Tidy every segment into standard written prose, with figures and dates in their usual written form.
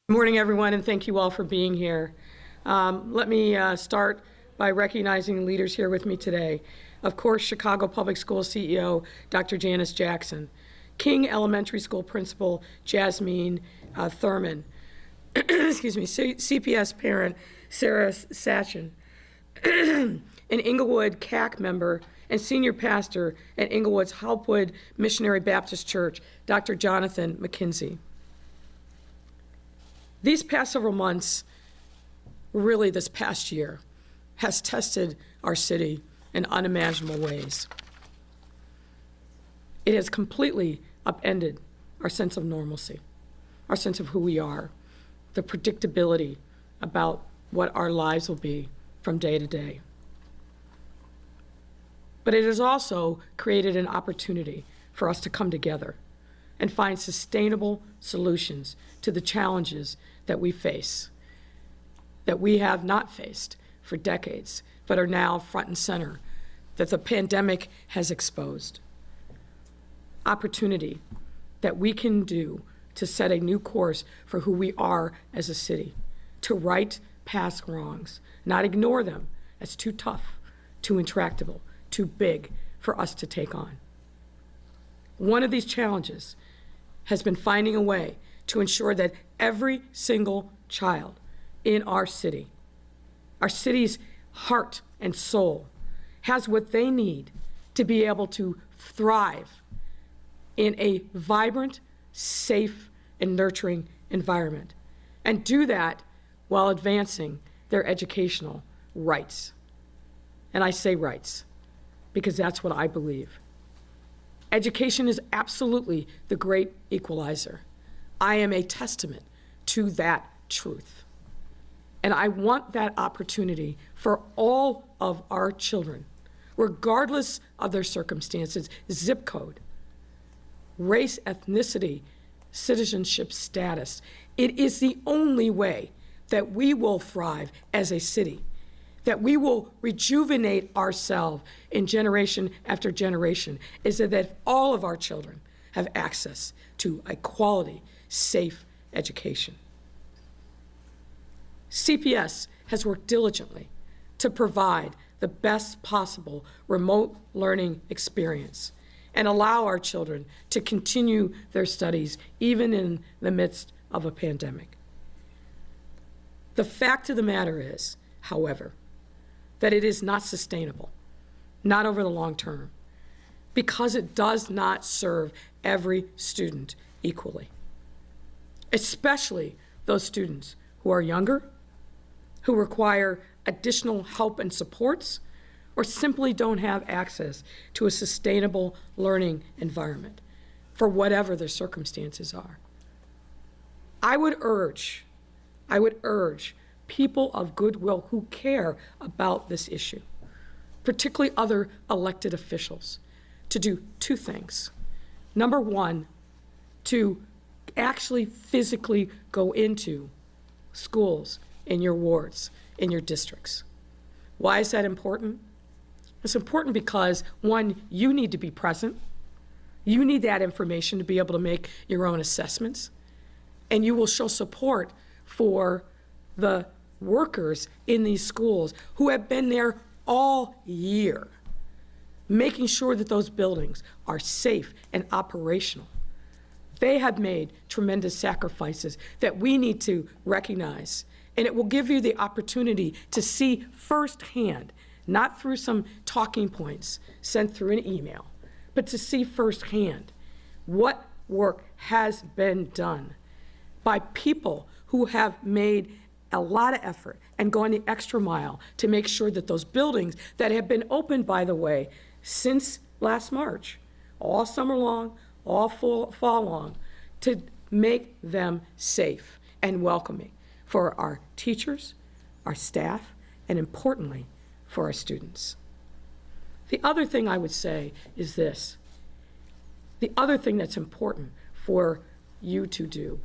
Good morning, everyone, and thank you all for being here. Let me start by recognizing the leaders here with me today. Of course, Chicago Public Schools CEO, Dr. Janice Jackson, King Elementary School Principal Jasmine Thurman, excuse me, CPS parent Sarah Sachin, an Inglewood CAC member and senior pastor at Inglewood's Helpwood Missionary Baptist Church, Dr. Jonathan McKinsey. These past several months, really this past year, has tested our city in unimaginable ways. It has completely upended our sense of normalcy, our sense of who we are, the predictability about what our lives will be from day to day. But it has also created an opportunity for us to come together and find sustainable solutions to the challenges that we face, that we have not faced for decades, but are now front and center, that the pandemic has exposed. Opportunity that we can do to set a new course for who we are as a city, to right past wrongs, not ignore them as too tough, too intractable, too big for us to take on. One of these challenges has been finding a way to ensure that every single child in our city's heart and soul, has what they need to be able to thrive in a vibrant, safe, and nurturing environment, and do that while advancing their educational rights. And I say rights because that's what I believe. Education is absolutely the great equalizer. I am a testament to that truth. And I want that opportunity for all of our children, regardless of their circumstances, zip code, race, ethnicity, citizenship status. It is the only way that we will thrive as a city, that we will rejuvenate ourselves in generation after generation, is that all of our children have access to a quality, safe education. CPS has worked diligently to provide the best possible remote learning experience and allow our children to continue their studies even in the midst of a pandemic. The fact of the matter is, however, that it is not sustainable, not over the long term, because it does not serve every student equally, especially those students who are younger, who require additional help and supports, or simply don't have access to a sustainable learning environment for whatever their circumstances are. I would urge people of goodwill who care about this issue, particularly other elected officials, to do two things. Number one, to actually physically go into schools in your wards, in your districts. Why is that important? It's important because, one, you need to be present. You need that information to be able to make your own assessments. And you will show support for the workers in these schools who have been there all year, making sure that those buildings are safe and operational. They have made tremendous sacrifices that we need to recognize, and it will give you the opportunity to see firsthand, not through some talking points sent through an email, but to see firsthand what work has been done by people who have made a lot of effort and gone the extra mile to make sure that those buildings that have been open, by the way, since last March, all summer long, all fall long, to make them safe and welcoming for our teachers, our staff, and importantly, for our students. The other thing I would say is this. The other thing that's important for you to do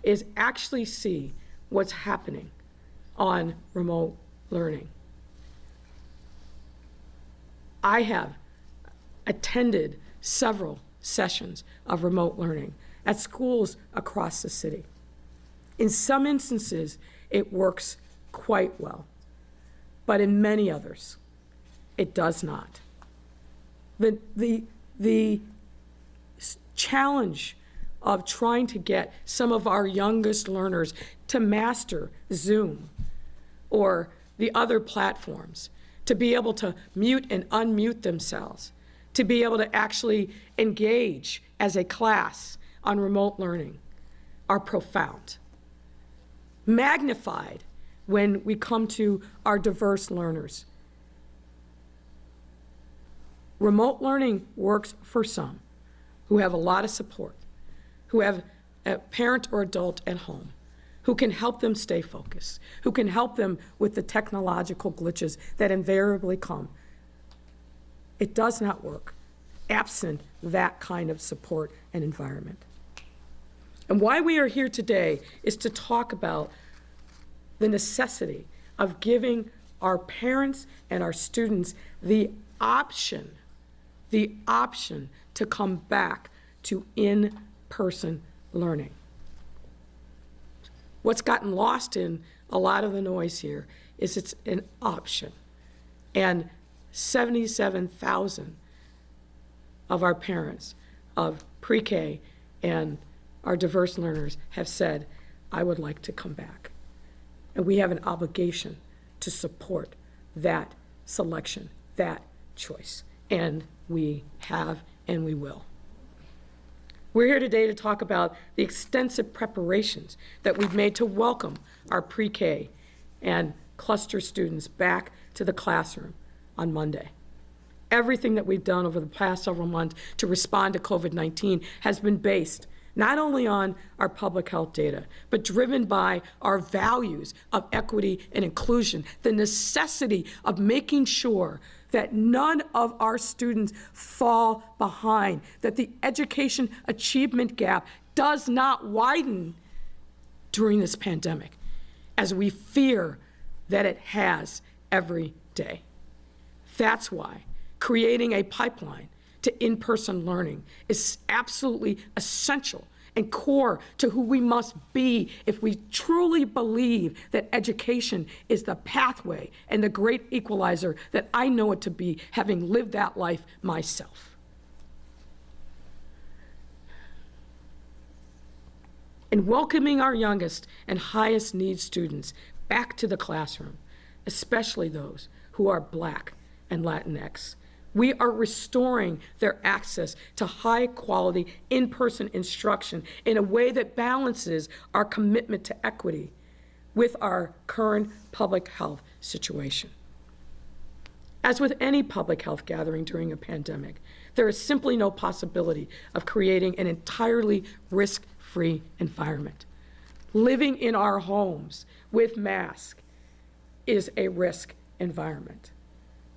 is actually see what's happening on remote learning. I have attended several sessions of remote learning at schools across the city. In some instances, it works quite well, but in many others, it does not. The challenge of trying to get some of our youngest learners to master Zoom or the other platforms, to be able to mute and unmute themselves, to be able to actually engage as a class on remote learning, are profound. Magnified when we come to our diverse learners. Remote learning works for some who have a lot of support, who have a parent or adult at home, who can help them stay focused, who can help them with the technological glitches that invariably come. It does not work absent that kind of support and environment. And why we are here today is to talk about the necessity of giving our parents and our students the option to come back to in-person learning. What's gotten lost in a lot of the noise here is it's an option. And 77,000 of our parents of pre-K and our diverse learners have said, I would like to come back. And we have an obligation to support that selection, that choice. And we have and we will. We're here today to talk about the extensive preparations that we've made to welcome our pre-K and cluster students back to the classroom on Monday. Everything that we've done over the past several months to respond to COVID-19 has been based not only on our public health data, but driven by our values of equity and inclusion, the necessity of making sure that none of our students fall behind, that the education achievement gap does not widen during this pandemic, as we fear that it has every day. That's why creating a pipeline to in-person learning is absolutely essential and core to who we must be if we truly believe that education is the pathway and the great equalizer that I know it to be, having lived that life myself. In welcoming our youngest and highest need students back to the classroom, especially those who are Black and Latinx, we are restoring their access to high-quality in-person instruction in a way that balances our commitment to equity with our current public health situation. As with any public health gathering during a pandemic, there is simply no possibility of creating an entirely risk-free environment. Living in our homes with masks is a risk environment.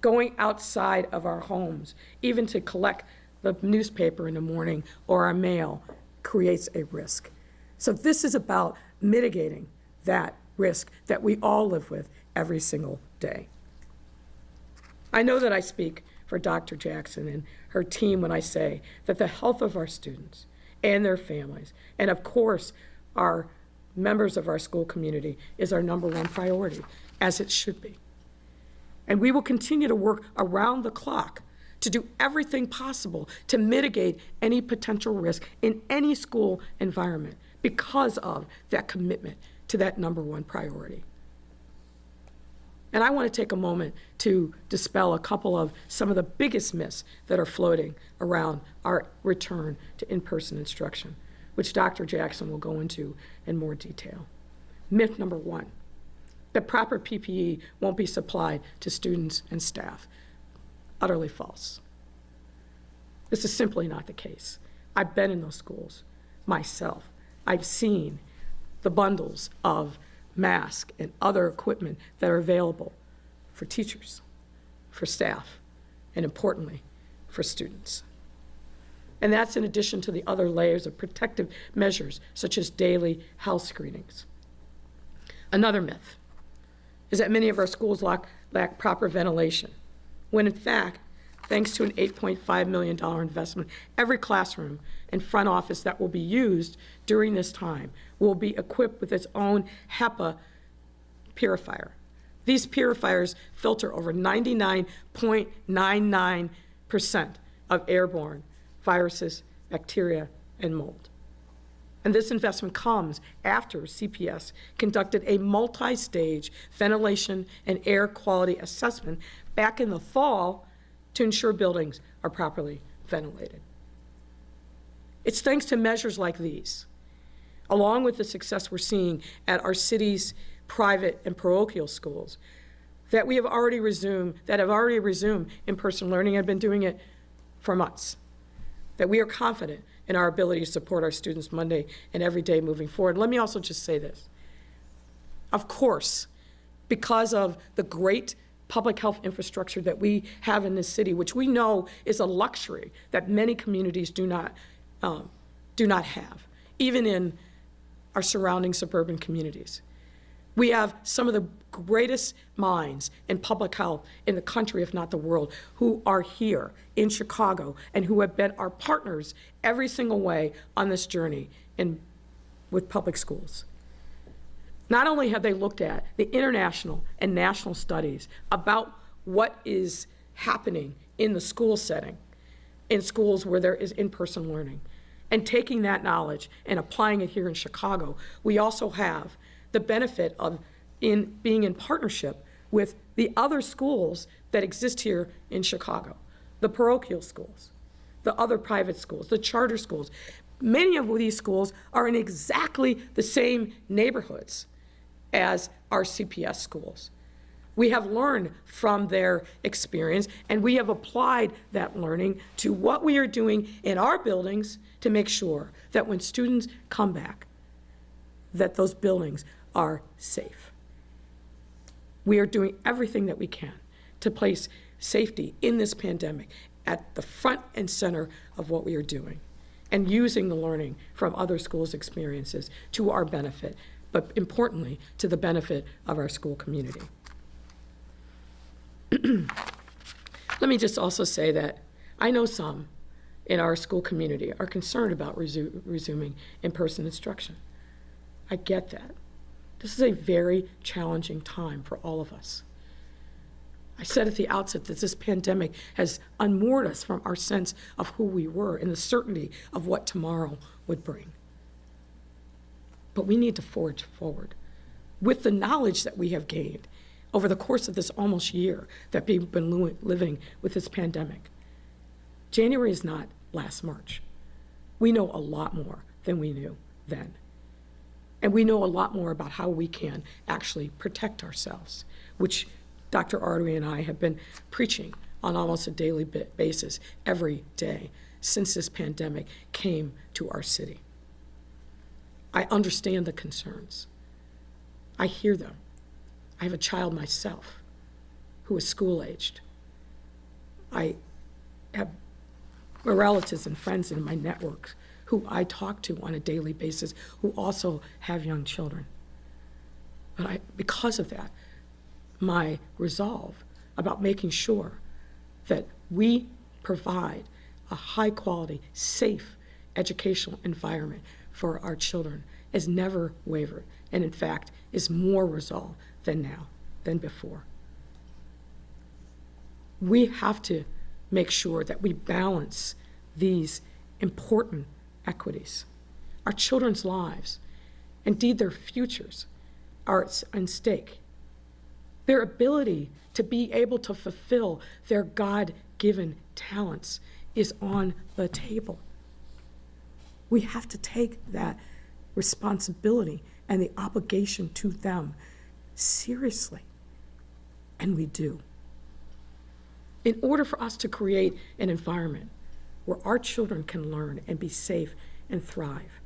Going outside of our homes, even to collect the newspaper in the morning or our mail, creates a risk. So this is about mitigating that risk that we all live with every single day. I know that I speak for Dr. Jackson and her team when I say that the health of our students and their families, and of course our members of our school community, is our #1 priority, as it should be. And we will continue to work around the clock to do everything possible to mitigate any potential risk in any school environment because of that commitment to that #1 priority. And I want to take a moment to dispel a couple of some of the biggest myths that are floating around our return to in-person instruction, which Dr. Jackson will go into in more detail. Myth #1. That proper PPE won't be supplied to students and staff. Utterly false. This is simply not the case. I've been in those schools myself. I've seen the bundles of masks and other equipment that are available for teachers, for staff, and importantly, for students. And that's in addition to the other layers of protective measures, such as daily health screenings. Another myth is that many of our schools lack proper ventilation, when in fact, thanks to an $8.5 million investment, every classroom and front office that will be used during this time will be equipped with its own HEPA purifier. These purifiers filter over 99.99% of airborne viruses, bacteria, and mold. And this investment comes after CPS conducted a multi-stage ventilation and air quality assessment back in the fall to ensure buildings are properly ventilated. It's thanks to measures like these, along with the success we're seeing at our city's private and parochial schools, that have already resumed in-person learning and have been doing it for months, that we are confident in our ability to support our students Monday and every day moving forward. Let me also just say this. Of course, because of the great public health infrastructure that we have in this city, which we know is a luxury that many communities do not have, even in our surrounding suburban communities. We have some of the greatest minds in public health in the country, if not the world, who are here in Chicago and who have been our partners every single way on this journey with public schools. Not only have they looked at the international and national studies about what is happening in the school setting, in schools where there is in-person learning, and taking that knowledge and applying it here in Chicago, we also have the benefit of being in partnership with the other schools that exist here in Chicago, the parochial schools, the other private schools, the charter schools. Many of these schools are in exactly the same neighborhoods as our CPS schools. We have learned from their experience, and we have applied that learning to what we are doing in our buildings to make sure that when students come back, that those buildings are safe. We are doing everything that we can to place safety in this pandemic at the front and center of what we are doing, and using the learning from other schools' experiences to our benefit, but importantly, to the benefit of our school community. Let me just also say that I know some in our school community are concerned about resuming in-person instruction. I get that. This is a very challenging time for all of us. I said at the outset that this pandemic has unmoored us from our sense of who we were and the certainty of what tomorrow would bring. But we need to forge forward with the knowledge that we have gained over the course of this almost year that we've been living with this pandemic. January is not last March. We know a lot more than we knew then. And we know a lot more about how we can actually protect ourselves, which Dr. Artery and I have been preaching on almost a daily basis every day since this pandemic came to our city. I understand the concerns. I hear them. I have a child myself who is school-aged. I have relatives and friends in my network who I talk to on a daily basis who also have young children. But because of that, my resolve about making sure that we provide a high-quality, safe educational environment for our children has never wavered, and in fact is more resolved than before. We have to make sure that we balance these important equities. Our children's lives, indeed their futures, are at stake. Their ability to be able to fulfill their God-given talents is on the table. We have to take that responsibility and the obligation to them seriously, and we do. In order for us to create an environment where our children can learn and be safe and thrive,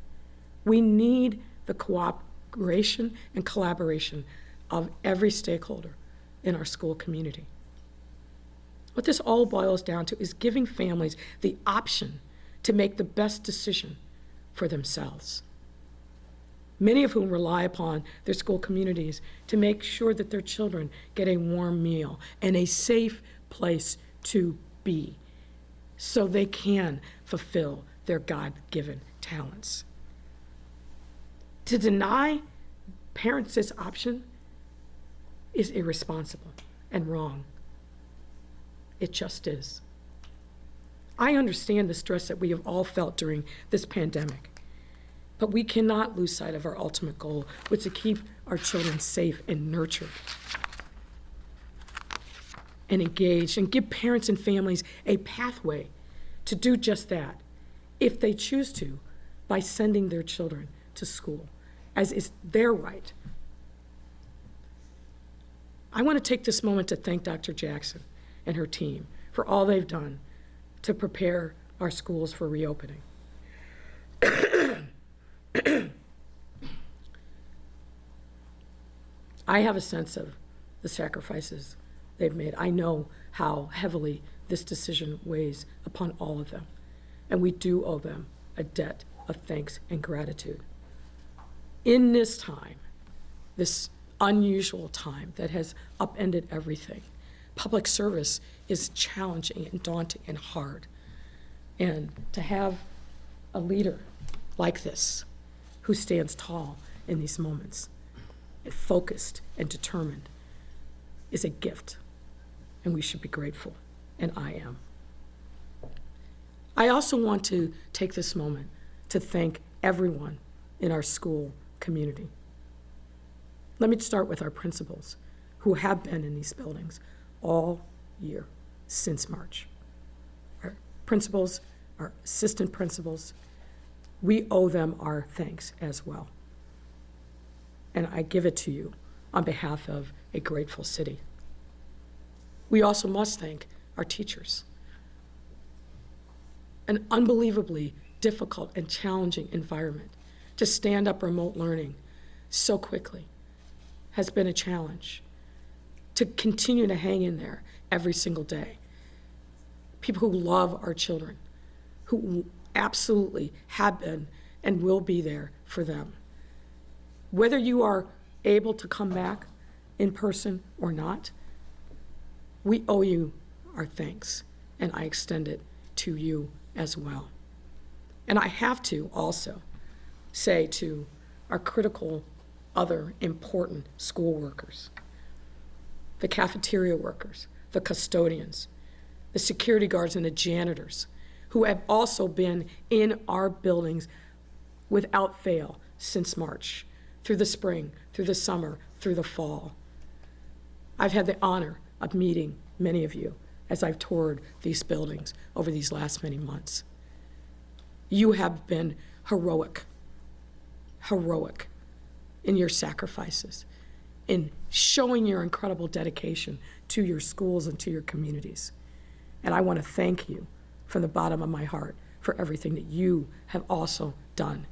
we need the cooperation and collaboration of every stakeholder in our school community. What this all boils down to is giving families the option to make the best decision for themselves, many of whom rely upon their school communities to make sure that their children get a warm meal and a safe place to be so they can fulfill their God-given talents. To deny parents this option is irresponsible and wrong. It just is. I understand the stress that we have all felt during this pandemic, but we cannot lose sight of our ultimate goal, which is to keep our children safe and nurtured and engaged, and give parents and families a pathway to do just that, if they choose to, by sending their children to school, as is their right. I want to take this moment to thank Dr. Jackson and her team for all they've done to prepare our schools for reopening. I have a sense of the sacrifices they've made. I know how heavily this decision weighs upon all of them, and we do owe them a debt of thanks and gratitude. In this time, this unusual time that has upended everything, public service is challenging and daunting and hard. And to have a leader like this who stands tall in these moments and focused and determined is a gift, and we should be grateful, and I am. I also want to take this moment to thank everyone in our school community. Let me start with our principals who have been in these buildings all year since March. Our principals, our assistant principals, we owe them our thanks as well. And I give it to you on behalf of a grateful city. We also must thank our teachers. An unbelievably difficult and challenging environment to stand up remote learning so quickly has been a challenge. To continue to hang in there every single day. People who love our children, who absolutely have been and will be there for them. Whether you are able to come back in person or not, we owe you our thanks, and I extend it to you as well. And I have to also say to our critical other important school workers, the cafeteria workers, the custodians, the security guards and the janitors, who have also been in our buildings without fail since March, through the spring, through the summer, through the fall. I've had the honor of meeting many of you as I've toured these buildings over these last many months. You have been heroic in your sacrifices, in showing your incredible dedication to your schools and to your communities. And I want to thank you from the bottom of my heart for everything that you have also done.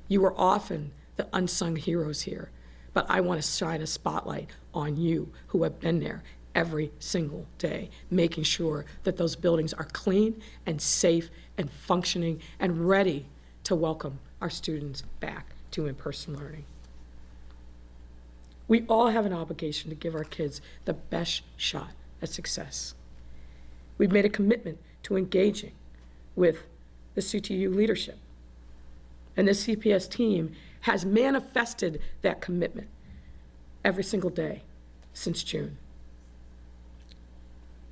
You are often the unsung heroes here, but I want to shine a spotlight on you who have been there every single day, making sure that those buildings are clean and safe and functioning and ready to welcome our students back to in-person learning. We all have an obligation to give our kids the best shot at success. We've made a commitment to engaging with the CTU leadership, and the CPS team has manifested that commitment every single day since June.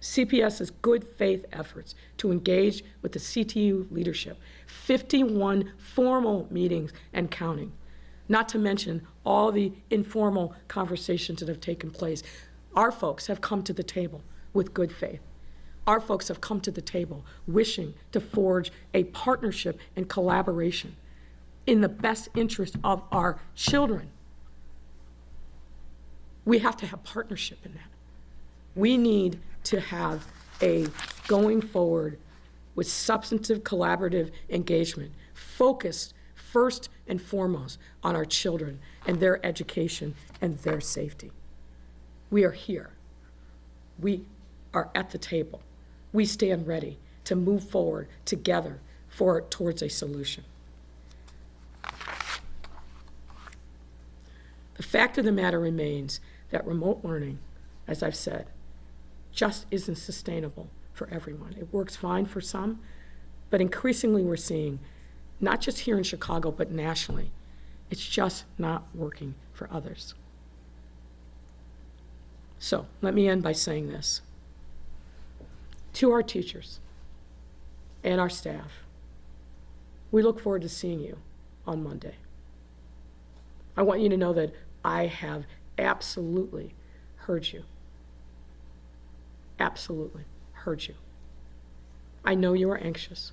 CPS's good faith efforts to engage with the CTU leadership, 51 formal meetings and counting, not to mention all the informal conversations that have taken place. Our folks have come to the table with good faith. Our folks have come to the table wishing to forge a partnership and collaboration in the best interest of our children. We have to have partnership in that. We need to have a going forward with substantive collaborative engagement focused first and foremost on our children and their education and their safety. We are here. We are at the table. We stand ready to move forward together towards a solution. The fact of the matter remains that remote learning, as I've said, just isn't sustainable for everyone. It works fine for some, But increasingly we're seeing, not just here in Chicago, but nationally, it's just not working for others. So let me end by saying this. To our teachers and our staff, we look forward to seeing you on Monday. I want you to know that I have absolutely heard you. Absolutely heard you. I know you are anxious.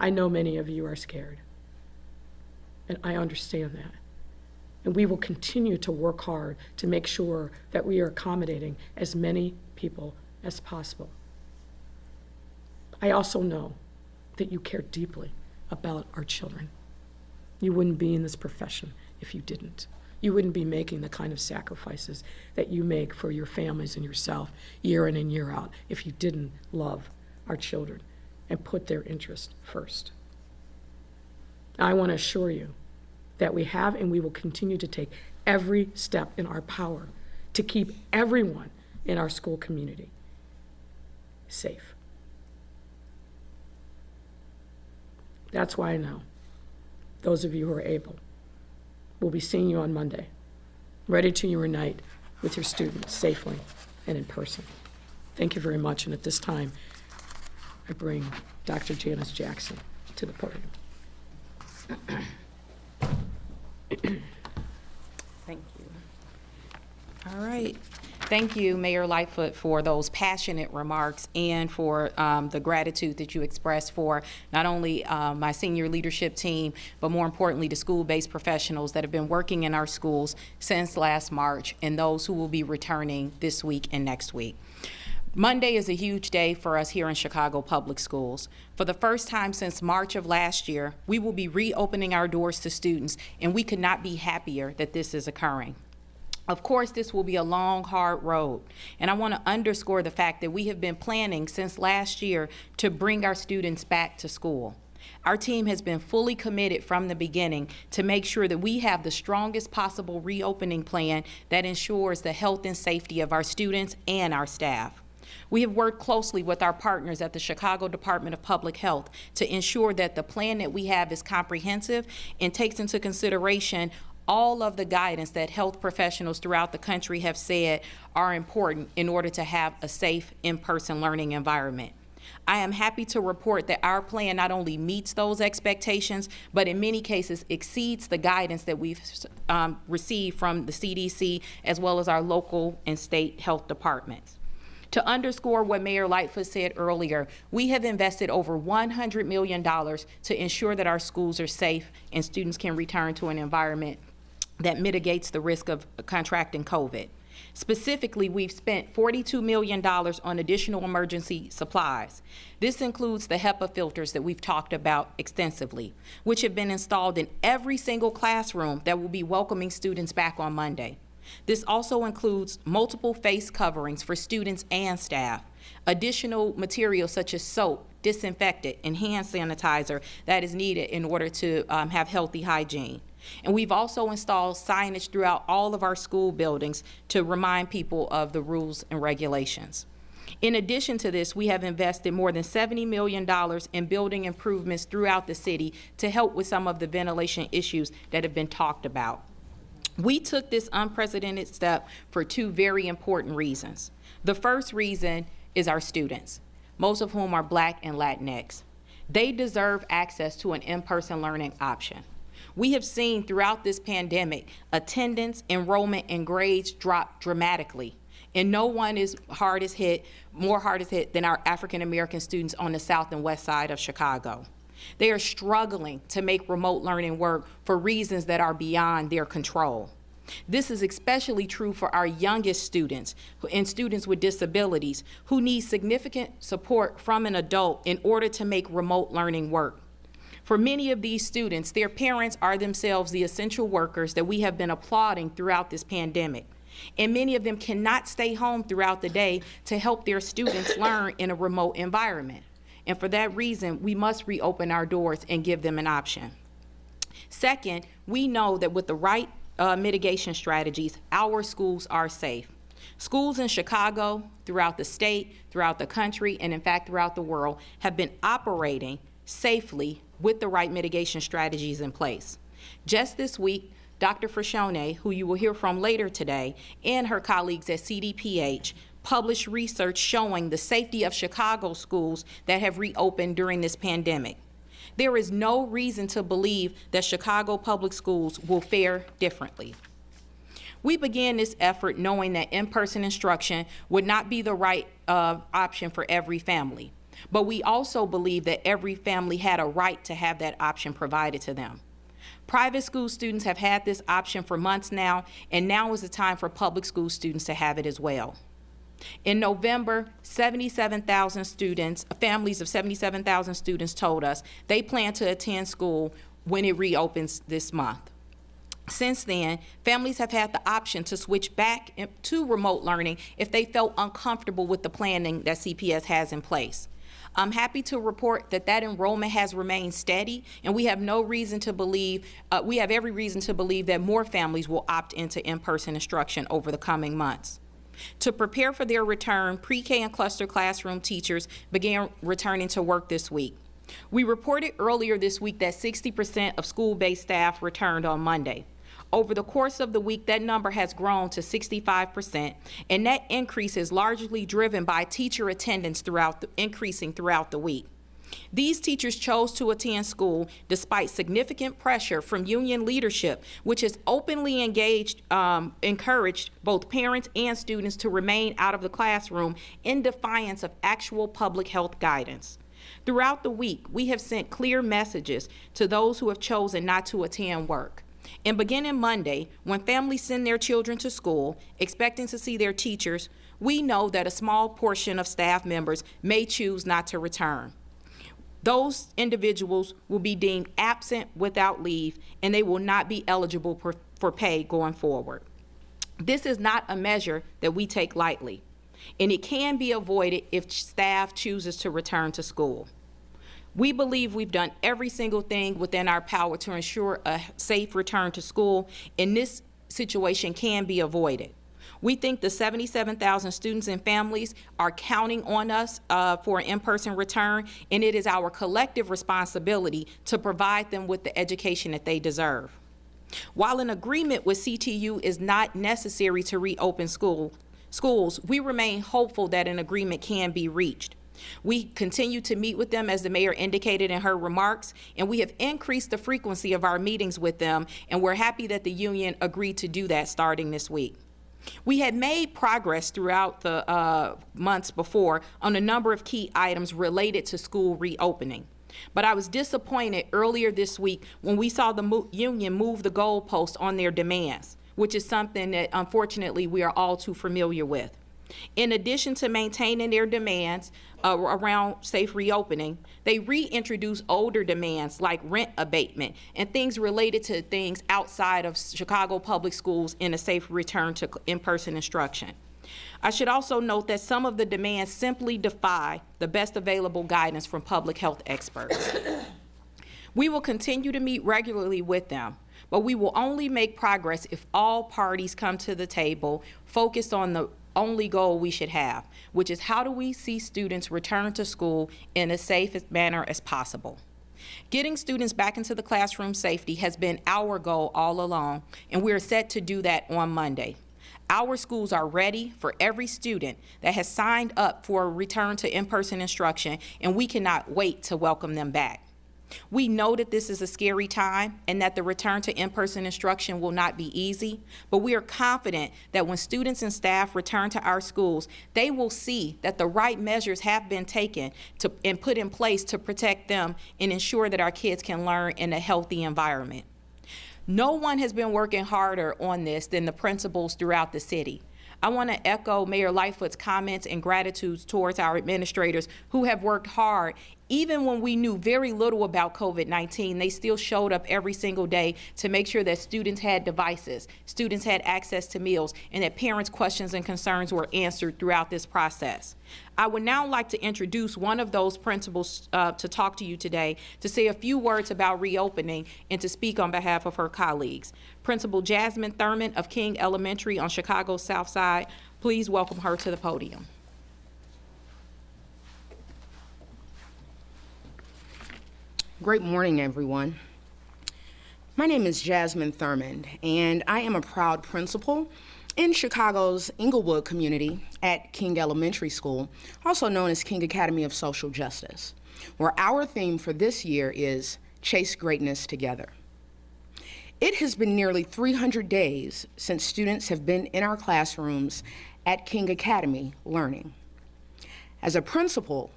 I know many of you are scared. And I understand that. And we will continue to work hard to make sure that we are accommodating as many people as possible. I also know that you care deeply about our children. You wouldn't be in this profession if you didn't. You wouldn't be making the kind of sacrifices that you make for your families and yourself year in and year out if you didn't love our children and put their interest first. I want to assure you that we have and we will continue to take every step in our power to keep everyone in our school community safe. That's why I know those of you who are able will be seeing you on Monday, ready to unite with your students safely and in person. Thank you very much, and at this time, I bring Dr. Janice Jackson to the podium. Thank you. All right. Thank you, Mayor Lightfoot, for those passionate remarks and for the gratitude that you expressed for not only my senior leadership team, but more importantly, the school-based professionals that have been working in our schools since last March and those who will be returning this week and next week. Monday is a huge day for us here in Chicago Public Schools. For the first time since March of last year, we will be reopening our doors to students, and we could not be happier that this is occurring. Of course, this will be a long, hard road, and I want to underscore the fact that we have been planning since last year to bring our students back to school. Our team has been fully committed from the beginning to make sure that we have the strongest possible reopening plan that ensures the health and safety of our students and our staff. We have worked closely with our partners at the Chicago Department of Public Health to ensure that the plan that we have is comprehensive and takes into consideration all of the guidance that health professionals throughout the country have said are important in order to have a safe in-person learning environment. I am happy to report that our plan not only meets those expectations, but in many cases exceeds the guidance that we've received from the CDC as well as our local and state health departments. To underscore what Mayor Lightfoot said earlier, we have invested over $100 million to ensure that our schools are safe and students can return to an environment that mitigates the risk of contracting COVID. Specifically, we've spent $42 million on additional emergency supplies. This includes the HEPA filters that we've talked about extensively, which have been installed in every single classroom that will be welcoming students back on Monday. This also includes multiple face coverings for students and staff, additional materials such as soap, disinfectant, and hand sanitizer that is needed in order to have healthy hygiene. And we've also installed signage throughout all of our school buildings to remind people of the rules and regulations. In addition to this, we have invested more than $70 million in building improvements throughout the city to help with some of the ventilation issues that have been talked about. We took this unprecedented step for two very important reasons. The first reason is our students, most of whom are Black and Latinx. They deserve access to an in-person learning option. We have seen throughout this pandemic, attendance, enrollment, and grades drop dramatically. And no one is more hardest hit than our African American students on the south and west side of Chicago. They are struggling to make remote learning work for reasons that are beyond their control. This is especially true for our youngest students and students with disabilities who need significant support from an adult in order to make remote learning work. For many of these students, their parents are themselves the essential workers that we have been applauding throughout this pandemic. And many of them cannot stay home throughout the day to help their students learn in a remote environment. And for that reason, we must reopen our doors and give them an option. Second, we know that with the right mitigation strategies, our schools are safe. Schools in Chicago, throughout the state, throughout the country, and in fact throughout the world, have been operating safely with the right mitigation strategies in place. Just this week, Dr. Frashone, who you will hear from later today, and her colleagues at CDPH published research showing the safety of Chicago schools that have reopened during this pandemic. There is no reason to believe that Chicago public schools will fare differently. We began this effort knowing that in-person instruction would not be the right option for every family, but we also believe that every family had a right to have that option provided to them. Private school students have had this option for months now, and now is the time for public school students to have it as well. In November, 77,000 students, families of 77,000 students told us they plan to attend school when it reopens this month. Since then, families have had the option to switch back to remote learning if they felt uncomfortable with the planning that CPS has in place. I'm happy to report that enrollment has remained steady, and we have no reason to believe, we have every reason to believe that more families will opt into in-person instruction over the coming months. To prepare for their return, pre-K and cluster classroom teachers began returning to work this week. We reported earlier this week that 60% of school-based staff returned on Monday. Over the course of the week, that number has grown to 65%, and that increase is largely driven by teacher attendance increasing throughout the week. These teachers chose to attend school despite significant pressure from union leadership, which has openly encouraged both parents and students to remain out of the classroom in defiance of actual public health guidance. Throughout the week, we have sent clear messages to those who have chosen not to attend work. And beginning Monday, when families send their children to school, expecting to see their teachers, we know that a small portion of staff members may choose not to return. Those individuals will be deemed absent without leave, and they will not be eligible for pay going forward. This is not a measure that we take lightly, and it can be avoided if staff chooses to return to school. We believe we've done every single thing within our power to ensure a safe return to school, and this situation can be avoided. We think the 77,000 students and families are counting on us for an in-person return, and it is our collective responsibility to provide them with the education that they deserve. While an agreement with CTU is not necessary to reopen schools, we remain hopeful that an agreement can be reached. We continue to meet with them, as the mayor indicated in her remarks, and we have increased the frequency of our meetings with them, and we're happy that the union agreed to do that starting this week. We had made progress throughout the months before on a number of key items related to school reopening. But I was disappointed earlier this week when we saw the union move the goalpost on their demands, which is something that unfortunately we are all too familiar with. In addition to maintaining their demands around safe reopening, they reintroduced older demands like rent abatement and things related to things outside of Chicago public schools in a safe return to in-person instruction. I should also note that some of the demands simply defy the best available guidance from public health experts. We will continue to meet regularly with them, but we will only make progress if all parties come to the table focused on the only goal we should have, which is how do we see students return to school in as safe manner as possible. Getting students back into the classroom safety has been our goal all along, and we are set to do that on Monday. Our schools are ready for every student that has signed up for a return to in-person instruction, and we cannot wait to welcome them back. We know that this is a scary time and that the return to in-person instruction will not be easy, but we are confident that when students and staff return to our schools, they will see that the right measures have been taken and put in place to protect them and ensure that our kids can learn in a healthy environment. No one has been working harder on this than the principals throughout the city. I want to echo Mayor Lightfoot's comments and gratitude towards our administrators who have worked hard. Even when we knew very little about COVID-19, they still showed up every single day to make sure that students had devices, students had access to meals, and that parents' questions and concerns were answered throughout this process. I would now like to introduce one of those principals to talk to you today, to say a few words about reopening and to speak on behalf of her colleagues. Principal Jasmine Thurman of King Elementary on Chicago's South Side. Please welcome her to the podium. Great morning, everyone. My name is Jasmine Thurmond, and I am a proud principal in Chicago's Inglewood community at King Elementary School, also known as King Academy of Social Justice, where our theme for this year is Chase Greatness Together. It has been nearly 300 days since students have been in our classrooms at King Academy learning. As a principal,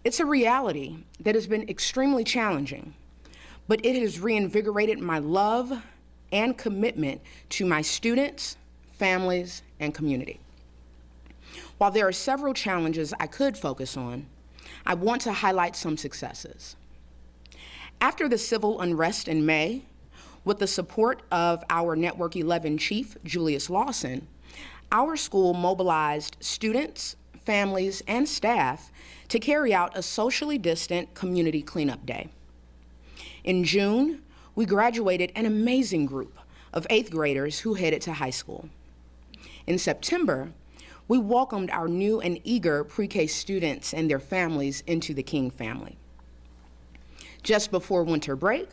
it's a reality that has been extremely challenging, but it has reinvigorated my love and commitment to my students, families, and community. While there are several challenges I could focus on, I want to highlight some successes. After the civil unrest in May, with the support of our Network 11 chief, Julius Lawson, our school mobilized students, families, and staff to carry out a socially distant community cleanup day. In June, we graduated an amazing group of 8th graders who headed to high school. In September, we welcomed our new and eager pre-K students and their families into the King family. Just before winter break,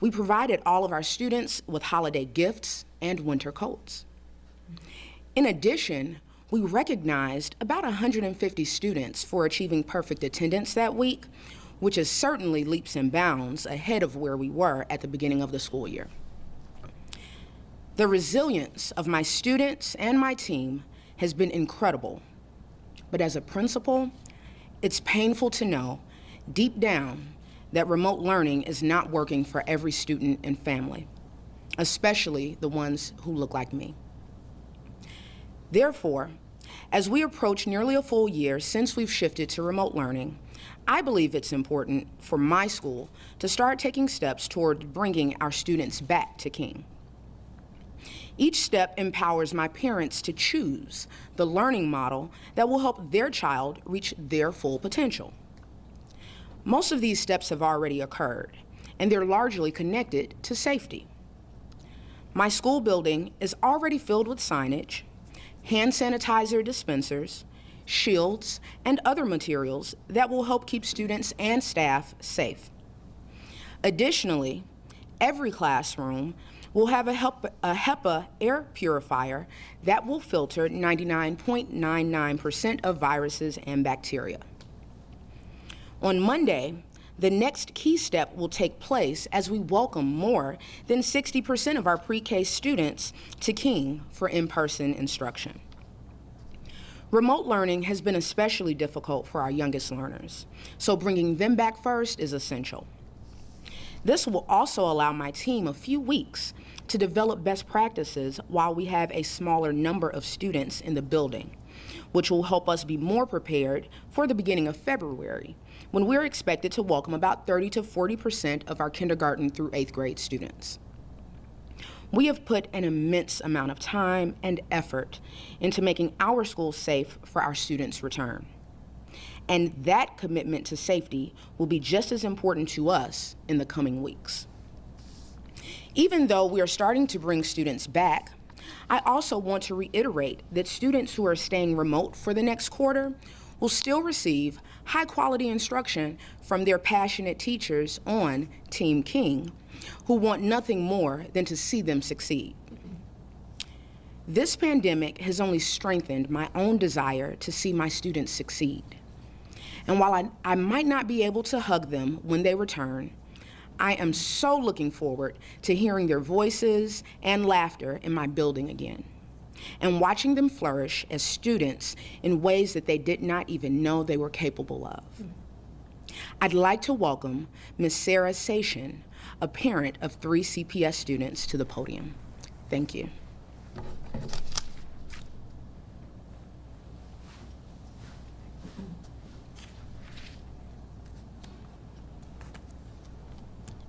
we provided all of our students with holiday gifts and winter coats. In addition, we recognized about 150 students for achieving perfect attendance that week, which is certainly leaps and bounds ahead of where we were at the beginning of the school year. The resilience of my students and my team has been incredible, but as a principal, it's painful to know deep down that remote learning is not working for every student and family, especially the ones who look like me. Therefore, as we approach nearly a full year since we've shifted to remote learning, I believe it's important for my school to start taking steps toward bringing our students back to King. Each step empowers my parents to choose the learning model that will help their child reach their full potential. Most of these steps have already occurred, and they're largely connected to safety. My school building is already filled with signage, hand sanitizer dispensers, shields, and other materials that will help keep students and staff safe. Additionally, every classroom will have a HEPA air purifier that will filter 99.99% of viruses and bacteria. On Monday, the next key step will take place as we welcome more than 60% of our pre-K students to King for in-person instruction. Remote learning has been especially difficult for our youngest learners, so bringing them back first is essential. This will also allow my team a few weeks to develop best practices while we have a smaller number of students in the building, which will help us be more prepared for the beginning of February, when we're expected to welcome about 30 to 40% of our kindergarten through 8th grade students. We have put an immense amount of time and effort into making our schools safe for our students' return. And that commitment to safety will be just as important to us in the coming weeks. Even though we are starting to bring students back, I also want to reiterate that students who are staying remote for the next quarter will still receive high-quality instruction from their passionate teachers on Team King, who want nothing more than to see them succeed. This pandemic has only strengthened my own desire to see my students succeed. And while I might not be able to hug them when they return, I am so looking forward to hearing their voices and laughter in my building again, and watching them flourish as students in ways that they did not even know they were capable of. I'd like to welcome Ms. Sarah Sation, a parent of 3 CPS students, to the podium. Thank you.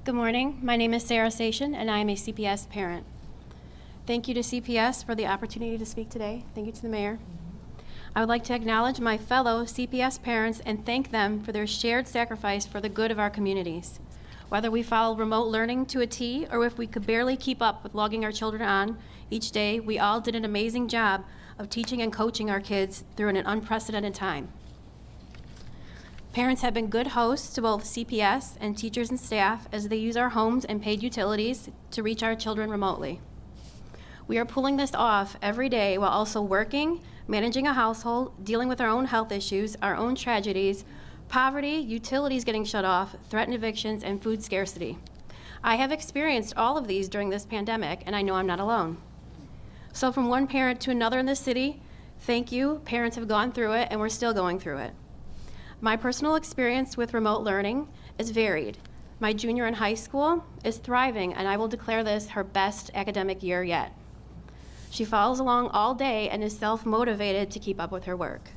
Good morning. My name is Sarah Sation, and I am a CPS parent. Thank you to CPS for the opportunity to speak today. Thank you to the mayor. I would like to acknowledge my fellow CPS parents and thank them for their shared sacrifice for the good of our communities. Whether we follow remote learning to a T or if we could barely keep up with logging our children on each day, we all did an amazing job of teaching and coaching our kids through an unprecedented time. Parents have been good hosts to both CPS and teachers and staff as they use our homes and paid utilities to reach our children remotely. We are pulling this off every day while also working, managing a household, dealing with our own health issues, our own tragedies, poverty, utilities getting shut off, threatened evictions, and food scarcity. I have experienced all of these during this pandemic, and I know I'm not alone. So from one parent to another in the city, thank you. Parents have gone through it, and we're still going through it. My personal experience with remote learning is varied. My junior in high school is thriving, and I will declare this her best academic year yet. She follows along all day and is self-motivated to keep up with her work.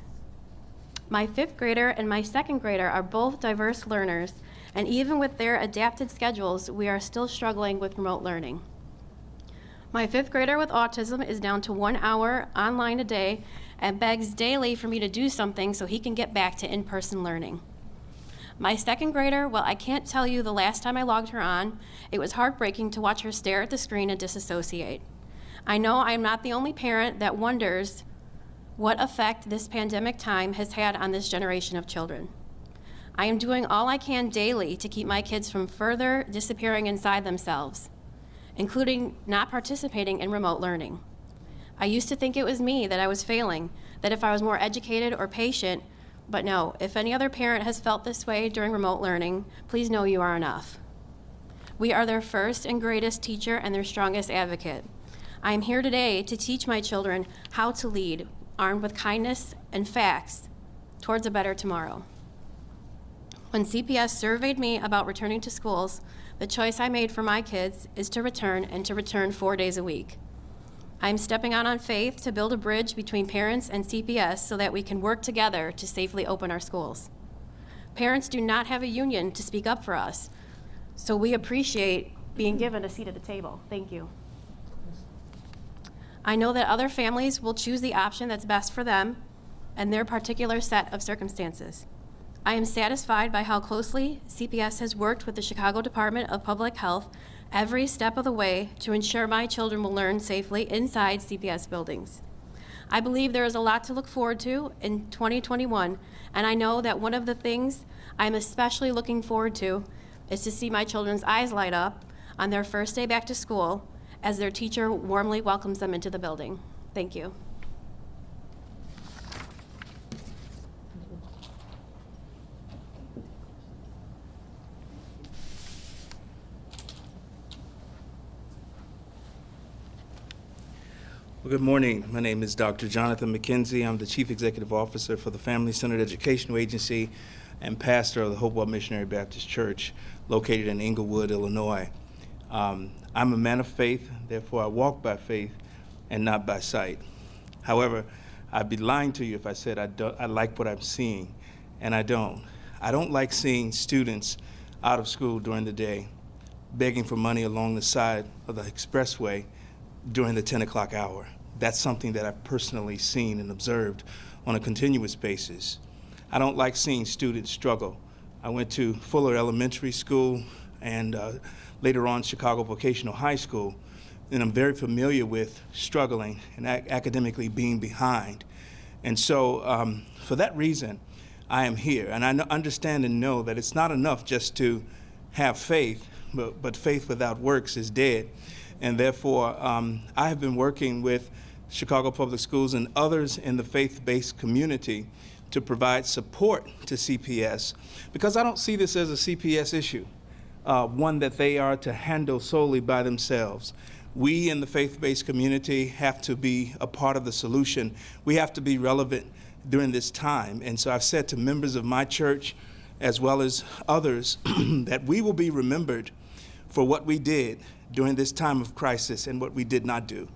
My 5th grader and my 2nd grader are both diverse learners, and even with their adapted schedules, we are still struggling with remote learning. My 5th grader with autism is down to 1 hour online a day and begs daily for me to do something so he can get back to in-person learning. My 2nd grader, well, I can't tell you the last time I logged her on, it was heartbreaking to watch her stare at the screen and disassociate. I know I'm not the only parent that wonders what effect this pandemic time has had on this generation of children. I am doing all I can daily to keep my kids from further disappearing inside themselves, including not participating in remote learning. I used to think it was me that I was failing, that if I was more educated or patient, but no, if any other parent has felt this way during remote learning, please know you are enough. We are their first and greatest teacher and their strongest advocate. I am here today to teach my children how to lead, armed with kindness and facts, towards a better tomorrow. When CPS surveyed me about returning to schools, the choice I made for my kids is to return, and to return 4 days a week. I'm stepping out on faith to build a bridge between parents and CPS so that we can work together to safely open our schools. Parents do not have a union to speak up for us, so we appreciate being given a seat at the table. Thank you. I know that other families will choose the option that's best for them and their particular set of circumstances. I am satisfied by how closely CPS has worked with the Chicago Department of Public Health every step of the way to ensure my children will learn safely inside CPS buildings. I believe there is a lot to look forward to in 2021, and I know that one of the things I'm especially looking forward to is to see my children's eyes light up on their first day back to school as their teacher warmly welcomes them into the building. Thank you. Well, good morning. My name is Dr. Jonathan McKenzie. I'm the Chief Executive Officer for the Family-Centered Educational Agency and pastor of the Hopewell Missionary Baptist Church located in Englewood, Illinois. I'm a man of faith, therefore I walk by faith and not by sight. However, I'd be lying to you if I said I like what I'm seeing, and I don't. I don't like seeing students out of school during the day begging for money along the side of the expressway during the 10 o'clock hour. That's something that I've personally seen and observed on a continuous basis. I don't like seeing students struggle. I went to Fuller Elementary School and later on Chicago Vocational High School, and I'm very familiar with struggling and academically being behind. And so for that reason, I am here. And I understand and know that it's not enough just to have faith, but faith without works is dead. And therefore, I have been working with Chicago Public Schools and others in the faith-based community to provide support to CPS, because I don't see this as a CPS issue, one that they are to handle solely by themselves. We in the faith-based community have to be a part of the solution. We have to be relevant during this time. And so I've said to members of my church, as well as others, that we will be remembered for what we did during this time of crisis and what we did not do.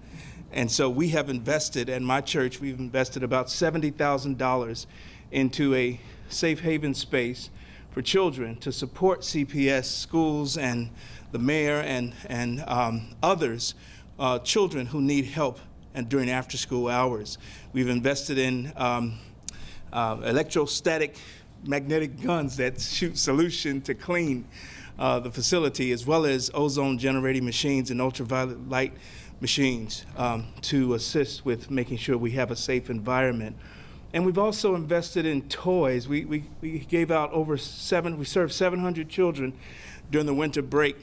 And so we have invested, in my church, we've invested about $70,000 into a safe haven space for children to support CPS schools and the mayor and others, children who need help and during after school hours. We've invested in electrostatic magnetic guns that shoot solution to clean the facility, as well as ozone generating machines and ultraviolet light machines to assist with making sure we have a safe environment And we've also invested in toys. We gave out we served 700 children during the winter break.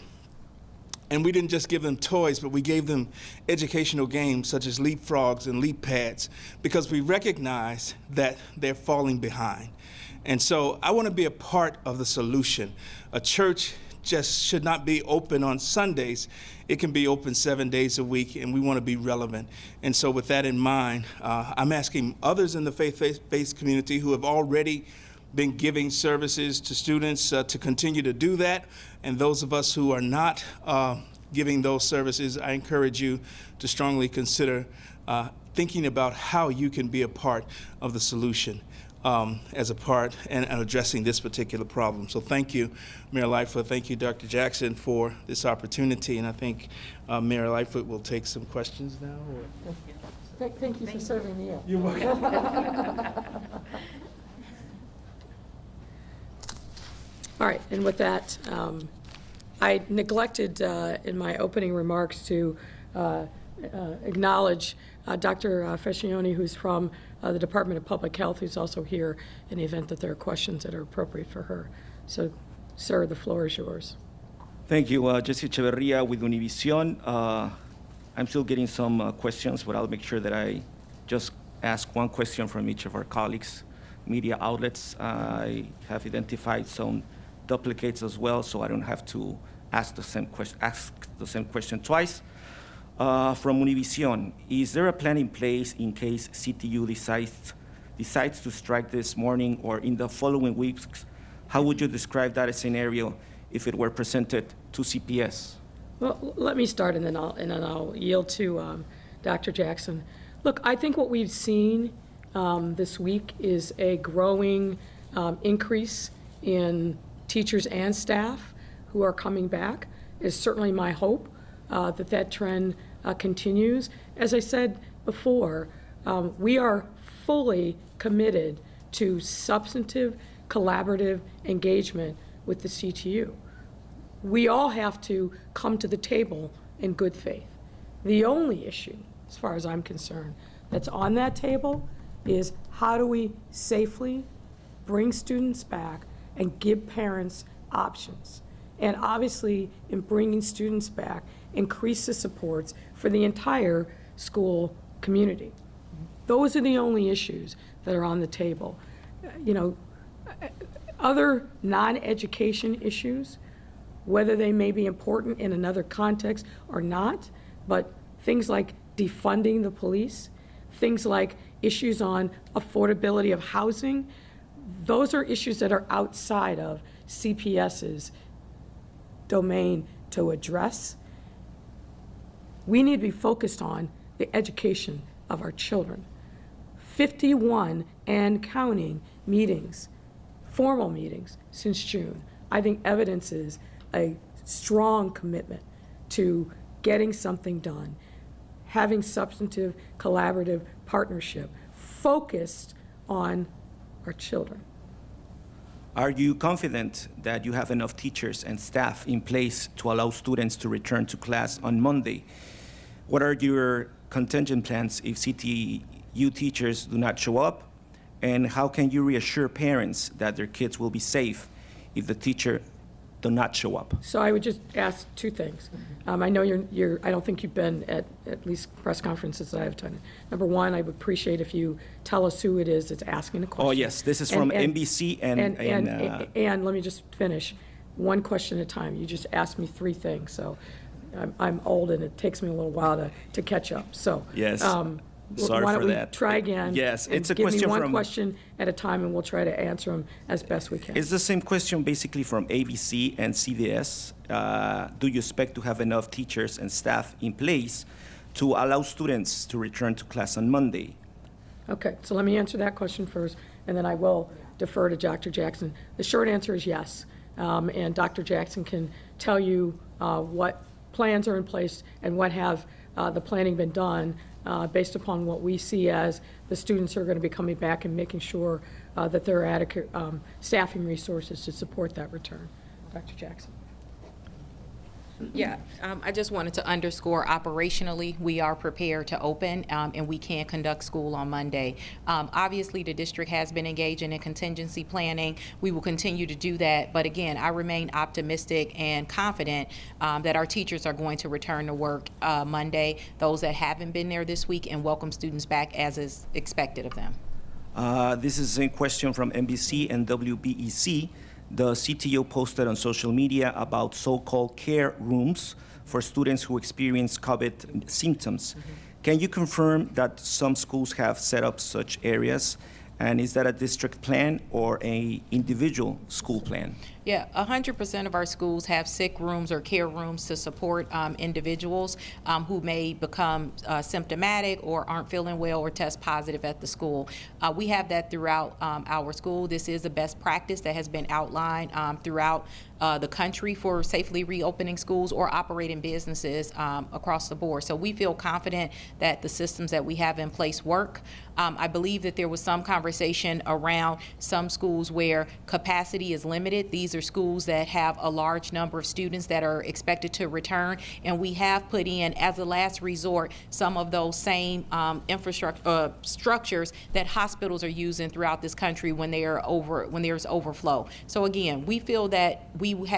And we didn't just give them toys, but we gave them educational games such as leapfrogs and leap pads, because we recognize that they're falling behind. And so I want to be a part of the solution. A church just should not be open on Sundays. It can be open 7 days a week, and we want to be relevant. And so with that in mind, I'm asking others in the faith-based community who have already been giving services to students to continue to do that. And those of us who are not giving those services, I encourage you to strongly consider thinking about how you can be a part of the solution as a part and addressing this particular problem. So thank you, Mayor Lightfoot. Thank you, Dr. Jackson, for this opportunity. And I think Mayor Lightfoot will take some questions now. Or... Thank you for serving me up. You're welcome. All right, and with that, I neglected in my opening remarks to acknowledge Dr. Fascioni, who's from the Department of Public Health, who's also here in the event that there are questions that are appropriate for her. So, sir, the floor is yours. Thank you, Jesse Echeverria with Univision. I'm still getting some questions, but I'll make sure that I just ask one question from each of our colleagues, media outlets. I have identified some duplicates as well, so I don't have to ask the same question twice. From Univision, is there a plan in place in case CTU decides to strike this morning or in the following weeks? How would you describe that scenario if it were presented to CPS? Well, let me start, and then I'll yield to Dr. Jackson. Look, I think what we've seen this week is a growing increase in teachers and staff who are coming back. It's certainly my hope that trend continues. As I said before, we are fully committed to substantive, collaborative engagement with the CTU. We all have to come to the table in good faith. The only issue, as far as I'm concerned, that's on that table is how do we safely bring students back and give parents options. And obviously, in bringing students back, increase the supports for the entire school community. Those are the only issues that are on the table. You know, other non-education issues, whether they may be important in another context or not, but things like defunding the police, things like issues on affordability of housing, those are issues that are outside of CPS's domain to address. We need to be focused on the education of our children. 51 and counting meetings, formal meetings, since June. I think evidences a strong commitment to getting something done, having substantive, collaborative partnership focused on our children. Are you confident that you have enough teachers and staff in place to allow students to return to class on Monday? What are your contingent plans if CTU teachers do not show up? And how can you reassure parents that their kids will be safe if the teacher do not show up? So I would just ask two things. I know I don't think you've been at least press conferences that I've attended. Number one, I would appreciate if you tell us who it is that's asking the question. Oh, yes, this is from NBC and let me just finish. One question at a time. You just asked me three things, so I'm old and it takes me a little while to catch up. So yes. Sorry why don't for we that. try again? Yes, it's a give question me one from... question at a time, and we'll try to answer them as best we can. It's the same question basically from ABC and CBS. Do you expect to have enough teachers and staff in place to allow students to return to class on Monday? Okay, so let me answer that question first, and then I will defer to Dr. Jackson. The short answer is yes, and Dr. Jackson can tell you what plans are in place and what have the planning been done based upon what we see as the students are going to be coming back and making sure that there are adequate staffing resources to support that return. Dr. Jackson. Yeah, I just wanted to underscore operationally, we are prepared to open and we can conduct school on Monday. Obviously, the district has been engaging in contingency planning. We will continue to do that. But again, I remain optimistic and confident that our teachers are going to return to work Monday, those that haven't been there this week, and welcome students back as is expected of them. This is a question from NBC and WBEC. The CTO posted on social media about so-called care rooms for students who experience COVID symptoms. Can you confirm that some schools have set up such areas? And is that a district plan or a individual school plan? Yeah, 100% of our schools have sick rooms or care rooms to support individuals who may become symptomatic or aren't feeling well or test positive at the school. We have that throughout our school. This is a best practice that has been outlined throughout the country for safely reopening schools or operating businesses across the board. So we feel confident that the systems that we have in place work. I believe that there was some conversation around some schools where capacity is limited. These are schools that have a large number of students that are expected to return, and we have put in, as a last resort, some of those same infrastructure structures that hospitals are using throughout this country when there's overflow. So again, we feel that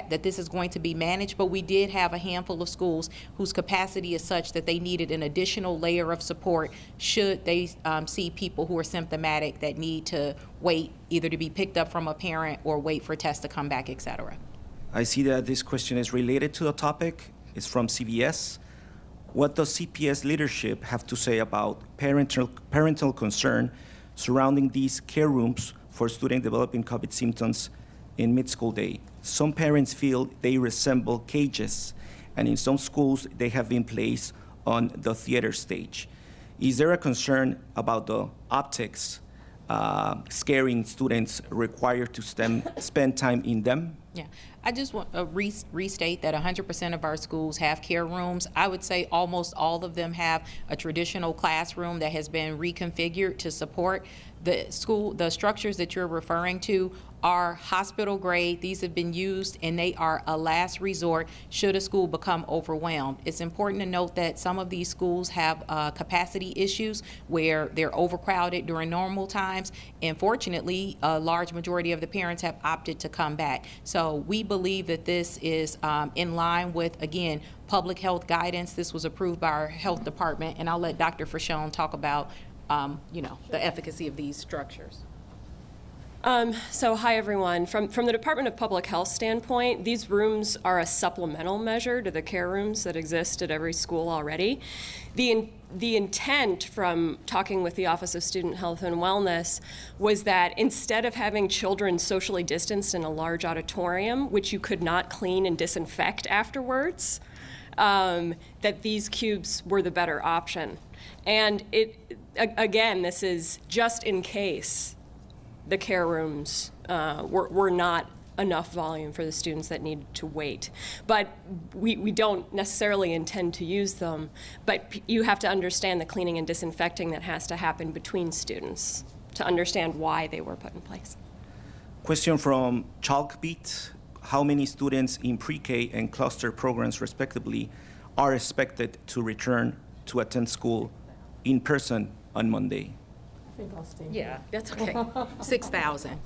that this is going to be managed, but we did have a handful of schools whose capacity is such that they needed an additional layer of support should they see people who are symptomatic that need to wait either to be picked up from a parent or wait for tests to come back, et cetera. I see that this question is related to the topic. It's from CBS. What does CPS leadership have to say about parental concern surrounding these care rooms for students developing COVID symptoms in mid-school day? Some parents feel they resemble cages, and in some schools they have been placed on the theater stage. Is there a concern about the optics scaring students required to spend time in them? Yeah, I just want to restate that 100% of our schools have care rooms. I would say almost all of them have a traditional classroom that has been reconfigured to support the school. The structures that you're referring to are hospital grade. These have been used and they are a last resort should a school become overwhelmed. It's important to note that some of these schools have capacity issues where they're overcrowded during normal times, and fortunately a large majority of the parents have opted to come back. So we believe that this is in line with, again, public health guidance. This was approved by our health department, and I'll let Dr. Frashone talk about the efficacy of these structures. So hi everyone. From the Department of Public Health standpoint, these rooms are a supplemental measure to the care rooms that exist at every school already. The intent from talking with the Office of Student Health and Wellness was that instead of having children socially distanced in a large auditorium, which you could not clean and disinfect afterwards, that these cubes were the better option. And again, this is just in case the care rooms were not enough volume for the students that need to wait. But we don't necessarily intend to use them, but you have to understand the cleaning and disinfecting that has to happen between students to understand why they were put in place. Question from Chalkbeat. How many students in pre-K and cluster programs respectively are expected to return to attend school in person on Monday? Yeah, that's okay. 6,000.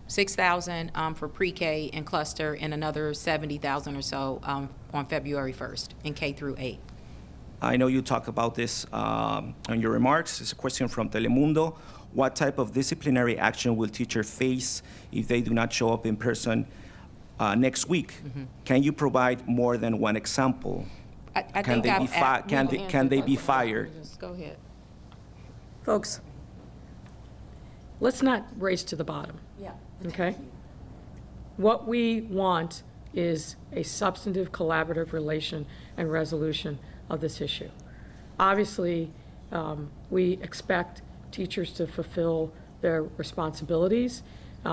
6,000 for pre-K and cluster, and another 70,000 or so on February 1st in K through 8. I know you talk about this on your remarks. It's a question from Telemundo. What type of disciplinary action will teachers face if they do not show up in person next week? Mm-hmm. Can you provide more than one example? Can they be fired? Just go ahead. Folks, let's not race to the bottom. Yeah. Okay? What we want is a substantive, collaborative relation and resolution of this issue. Obviously, we expect teachers to fulfill their responsibilities.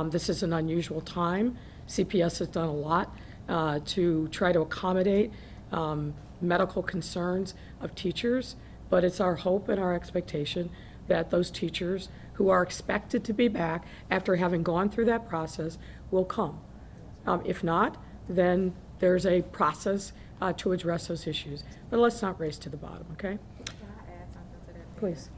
This is an unusual time. CPS has done a lot to try to accommodate medical concerns of teachers, but it's our hope and our expectation that those teachers who are expected to be back after having gone through that process will come. If not, then there's a process to address those issues. But let's not race to the bottom, okay? Can I add something to that? Please.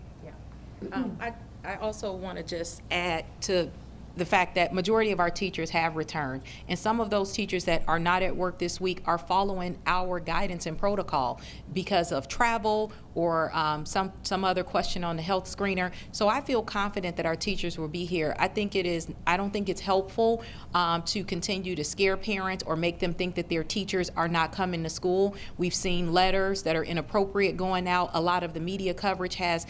I also want to just add to the fact that majority of our teachers have returned, and some of those teachers that are not at work this week are following our guidance and protocol because of travel or some other question on the health screener. So I feel confident that our teachers will be here. I don't think it's helpful to continue to scare parents or make them think that their teachers are not coming to school. We've seen letters that are inappropriate going out. A lot of the media coverage has,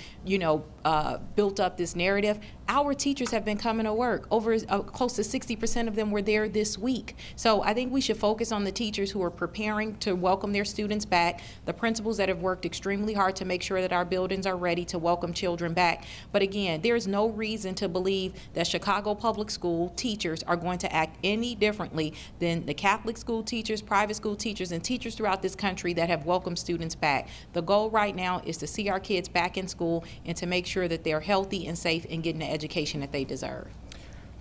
built up this narrative. Our teachers have been coming to work. Over close to 60% of them were there this week. So I think we should focus on the teachers who are preparing to welcome their students back, the principals that have worked extremely hard to make sure that our buildings are ready to welcome children back. But again, there is no reason to believe that Chicago Public School teachers are going to act any differently than the Catholic school teachers, private school teachers, and teachers throughout this country that have welcomed students back. The goal right now is to see our kids back in school and to make sure that they're healthy and safe and getting the education that they deserve.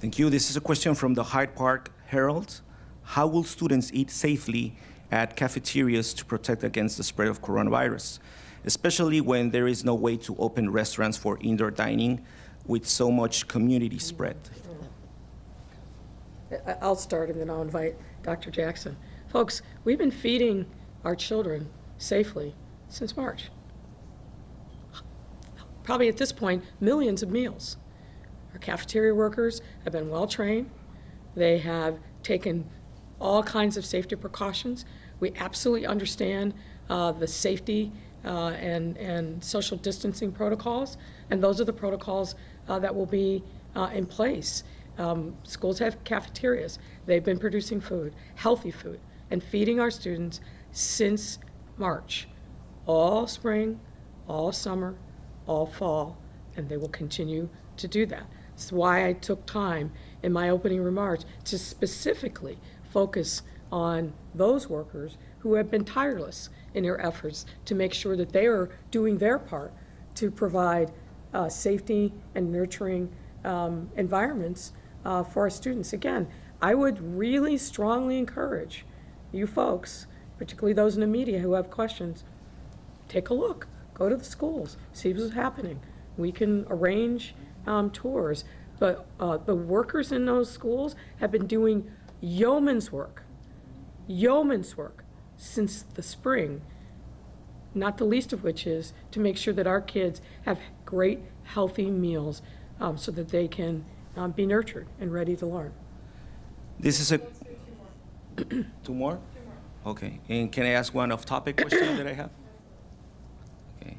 Thank you. This is a question from the Hyde Park Herald. How will students eat safely at cafeterias to protect against the spread of coronavirus, especially when there is no way to open restaurants for indoor dining with so much community spread? I'll start and then I'll invite Dr. Jackson. Folks, we've been feeding our children safely since March. Probably at this point, millions of meals. Our cafeteria workers have been well trained. They have taken all kinds of safety precautions. We absolutely understand the safety and social distancing protocols, and those are the protocols that will be in place. Schools have cafeterias. They've been producing food, healthy food, and feeding our students since March, all spring, all summer, all fall, and they will continue to do that. That's why I took time in my opening remarks to specifically focus on those workers who have been tireless in their efforts to make sure that they are doing their part to provide safety and nurturing environments for our students. Again, I would really strongly encourage you folks, particularly those in the media who have questions, take a look, go to the schools, see what's happening. We can arrange tours, but the workers in those schools have been doing yeoman's work since the spring, not the least of which is to make sure that our kids have great, healthy meals so that they can be nurtured and ready to learn. This is a... Two more? Okay. And can I ask one off-topic question that I have? Okay.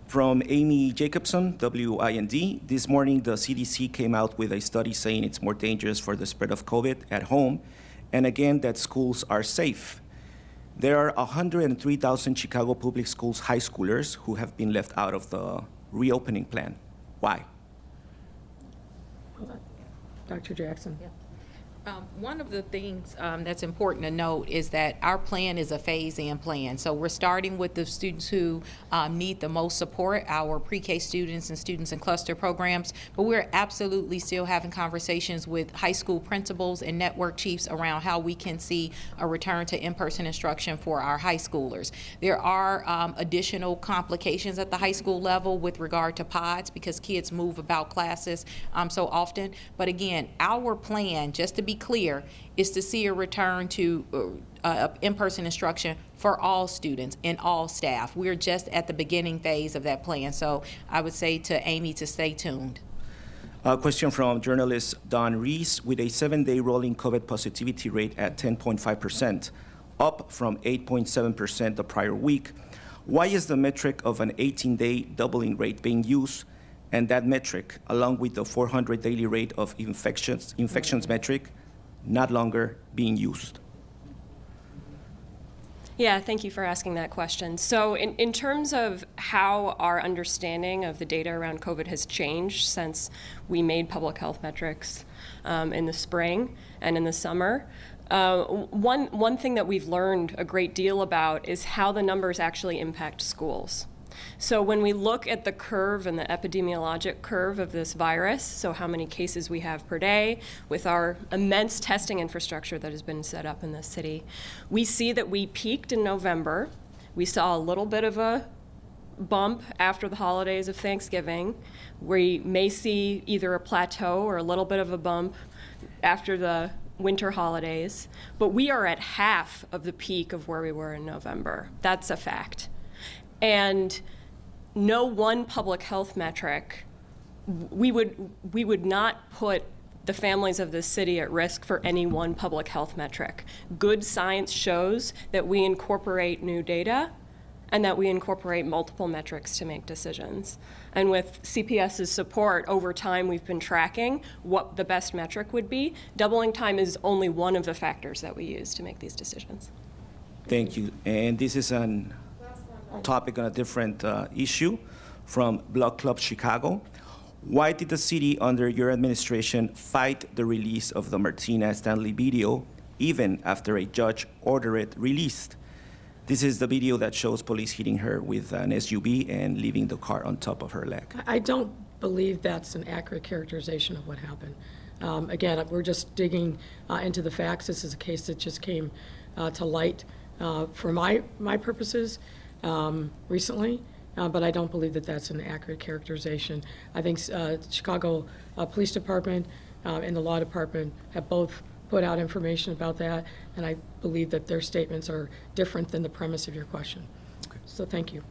From Amy Jacobson, WIND, this morning the CDC came out with a study saying it's more dangerous for the spread of COVID at home, and again that schools are safe. There are 103,000 Chicago Public Schools high schoolers who have been left out of the reopening plan. Why? Hold on. Dr. Jackson. One of the things that's important to note is that our plan is a phase-in plan. So we're starting with the students who need the most support, our pre-K students and students in cluster programs, but we're absolutely still having conversations with high school principals and network chiefs around how we can see a return to in-person instruction for our high schoolers. There are additional complications at the high school level with regard to pods because kids move about classes so often. But again, our plan, just to be clear, is to see a return to in-person instruction for all students and all staff. We're just at the beginning phase of that plan. So I would say to Amy to stay tuned. A question from journalist Don Rees. With a 7-day rolling COVID positivity rate at 10.5%, up from 8.7% the prior week, why is the metric of an 18-day doubling rate being used, and that metric, along with the 400 daily rate of infections metric, not longer being used? Yeah, thank you for asking that question. So in terms of how our understanding of the data around COVID has changed since we made public health metrics in the spring and in the summer, one thing that we've learned a great deal about is how the numbers actually impact schools. So when we look at the curve and the epidemiologic curve of this virus, so how many cases we have per day with our immense testing infrastructure that has been set up in this city, we see that we peaked in November. We saw a little bit of a bump after the holidays of Thanksgiving. We may see either a plateau or a little bit of a bump after the winter holidays, but we are at half of the peak of where we were in November. That's a fact. And no one public health metric, we would not put the families of this city at risk for any one public health metric. Good science shows that we incorporate new data and that we incorporate multiple metrics to make decisions. And with CPS's support, over time we've been tracking what the best metric would be. Doubling time is only one of the factors that we use to make these decisions. Thank you. And this is a topic on a different issue from Blood Club Chicago. Why did the city under your administration fight the release of the Martina Stanley video even after a judge ordered it released? This is the video that shows police hitting her with an SUV and leaving the car on top of her leg. I don't believe that's an accurate characterization of what happened. Again, we're just digging into the facts. This is a case that just came to light for my purposes recently, but I don't believe that that's an accurate characterization. I think Chicago Police Department and the Law Department have both put out information about that, and I believe that their statements are different than the premise of your question. Okay. So thank you.